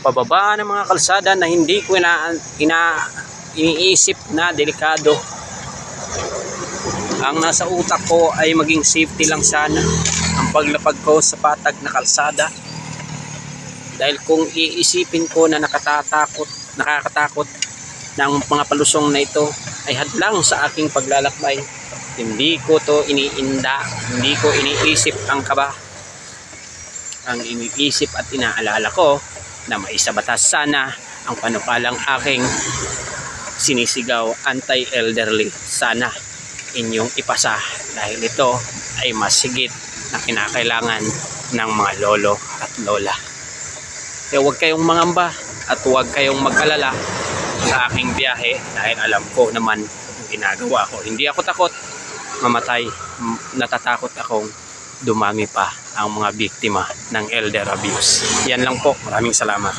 Pababa ng mga kalsada na hindi ko iniisip na delikado. Ang nasa utak ko ay maging safety lang sana ang paglapag ko sa patag na kalsada. Dahil kung iisipin ko na nakakatakot ng mga palusong na ito ay hadlang sa aking paglalakbay, hindi ko to iniinda, hindi ko iniisip ang kaba. Ang iniisip at inaalala ko na maisabatas sana ang panukalang aking sinisigaw, anti-elderly. Sana inyong ipasa dahil ito ay mas higit na kinakailangan ng mga lolo at lola. Kaya huwag kayong mangamba at huwag kayong mag-alala sa aking biyahe dahil alam ko naman ang ginagawa ko. Hindi ako takot mamatay, natatakot akong dumami pa ang mga biktima ng elder abuse. Yan lang po. Maraming salamat.